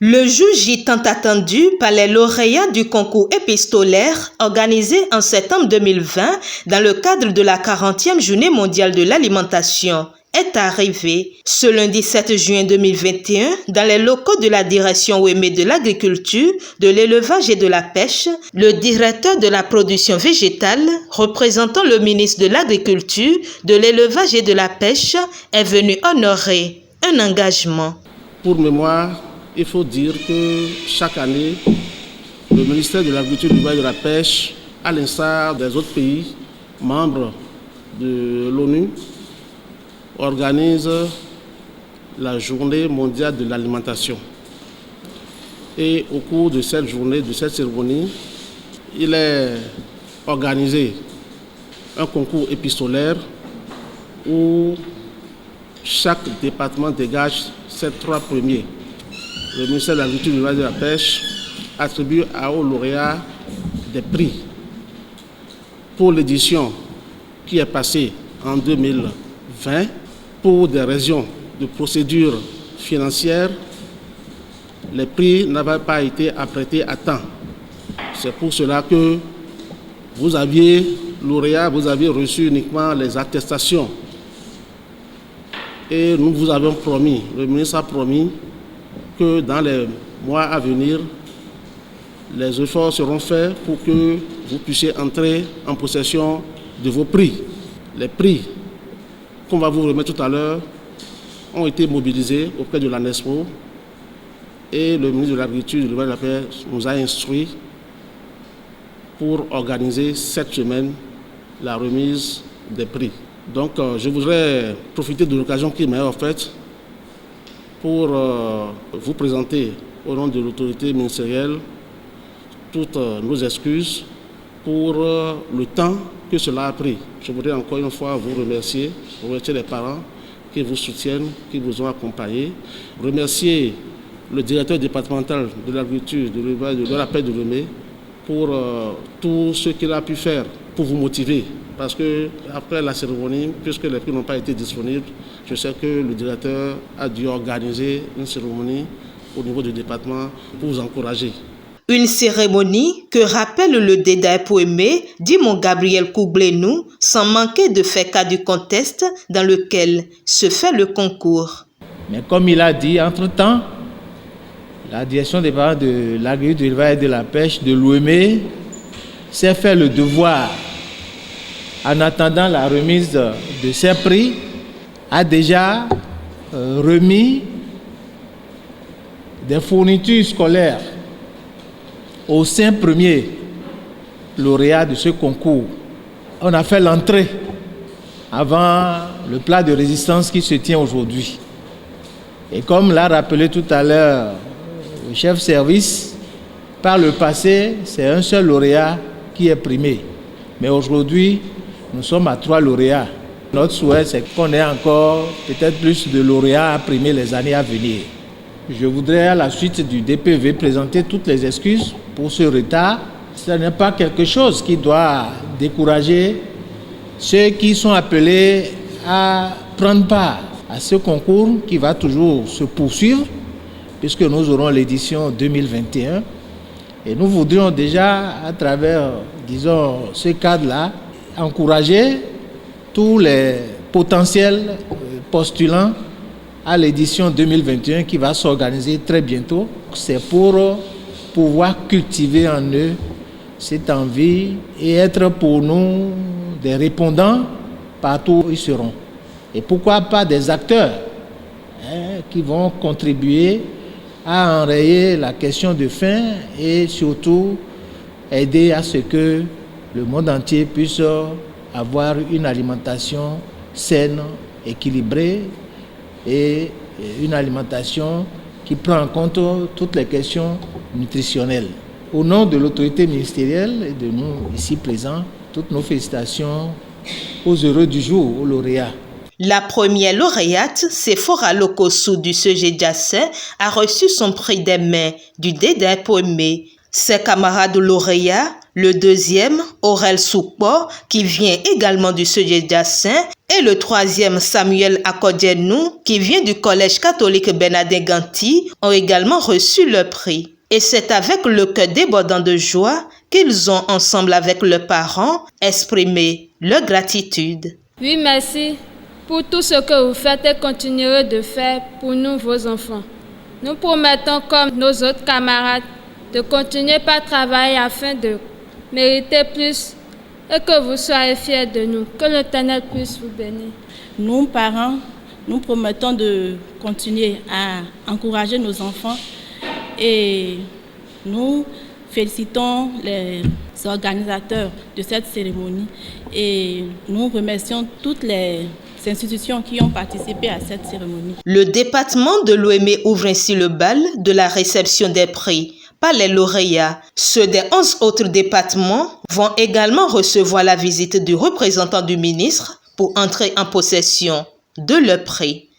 Le jour J tant attendu par les lauréats du concours épistolaire organisé en septembre 2020 dans le cadre de la 40e journée mondiale de l'alimentation est arrivé ce lundi 7 juin 2021 dans les locaux de la direction OEME de l'agriculture, de l'élevage et de la pêche. Le directeur de la production végétale, représentant le ministre de l'Agriculture, de l'élevage et de la pêche, est venu honorer un engagement. Pour mémoire, il faut dire que chaque année, le ministère de l'Agriculture, de l'élevage et de la pêche, à l'instar des autres pays membres de l'ONU, organise la journée mondiale de l'alimentation. Et au cours de cette journée, de cette cérémonie, il est organisé un concours épistolaire où chaque département dégage ses 3 premiers. Le ministère de l'Agriculture, de l'élevage et de la pêche attribue aux lauréats des prix. Pour l'édition qui est passée en 2020, pour des raisons de procédure financière, les prix n'avaient pas été apprêtés à temps. C'est pour cela que vous aviez reçu uniquement les attestations. Et nous vous avons promis, le ministre a promis, que dans les mois à venir, les efforts seront faits pour que vous puissiez entrer en possession de vos prix. Les prix qu'on va vous remettre tout à l'heure ont été mobilisés auprès de l'ANESPO et le ministre de l'Agriculture et de l'élevage et de la pêche nous a instruit pour organiser cette semaine la remise des prix. Donc je voudrais profiter de l'occasion qui m'est offerte pour vous présenter au nom de l'autorité ministérielle toutes nos excuses pour le temps que cela a pris. Je voudrais encore une fois vous remercier les parents qui vous soutiennent, qui vous ont accompagné, remercier le directeur départemental de l'agriculture, de l'élevage et de la pêche de l'OEME pour tout ce qu'il a pu faire pour vous motiver. Parce que après la cérémonie, puisque les prix n'ont pas été disponibles, je sais que le directeur a dû organiser une cérémonie au niveau du département pour vous encourager. Une cérémonie que rappelle le DEDAEP OEME, dit mon Gabriel Koublenou, sans manquer de faire cas du contexte dans lequel se fait le concours. Mais comme il a dit, entre-temps, la direction des parents de l'agriculture, de l'élevage et de la pêche de l'OEME s'est fait le devoir, en attendant la remise de ces prix, a déjà remis des fournitures scolaires aux 5 premiers lauréats de ce concours. On a fait l'entrée avant le plat de résistance qui se tient aujourd'hui. Et comme l'a rappelé tout à l'heure le chef service, par le passé, c'est un seul lauréat qui est primé. Mais aujourd'hui, nous sommes à 3 lauréats. Notre souhait, c'est qu'on ait encore peut-être plus de lauréats à primer les années à venir. Je voudrais, à la suite du DPV, présenter toutes les excuses pour ce retard. Ce n'est pas quelque chose qui doit décourager ceux qui sont appelés à prendre part à ce concours qui va toujours se poursuivre, puisque nous aurons l'édition 2021. Et nous voudrions déjà, à travers, disons, ce cadre-là, encourager tous les potentiels postulants à l'édition 2021 qui va s'organiser très bientôt. C'est pour pouvoir cultiver en eux cette envie et être pour nous des répondants partout où ils seront. Et pourquoi pas des acteurs qui vont contribuer à enrayer la question de faim et surtout aider à ce que le monde entier puisse avoir une alimentation saine, équilibrée et une alimentation qui prend en compte toutes les questions nutritionnelles. Au nom de l'autorité ministérielle et de nous ici présents, toutes nos félicitations aux heureux du jour, aux lauréats. La première lauréate, Sephora Lokosu du CEGEDIACE, a reçu son prix des mains du DEDAEP OEME. Ses camarades lauréats Le deuxième, Aurel Soukpo, qui vient également du Sodje-Diassin. Et le troisième, Samuel Akodjenou, qui vient du collège catholique Bernardin Ganti, ont également reçu le prix. Et c'est avec le cœur débordant de joie qu'ils ont, ensemble avec leurs parents, exprimé leur gratitude. Oui, merci pour tout ce que vous faites et continuerez de faire pour nous, vos enfants. Nous promettons, comme nos autres camarades, de continuer par travailler afin de mériter plus et que vous soyez fiers de nous. Que l'Éternel puisse vous bénir. Nous, parents, nous promettons de continuer à encourager nos enfants et nous félicitons les organisateurs de cette cérémonie et nous remercions toutes les institutions qui ont participé à cette cérémonie. Le département de l'Ouémé ouvre ainsi le bal de la réception des prix par les lauréats. Ceux des 11 autres départements vont également recevoir la visite du représentant du ministre pour entrer en possession de leur prix.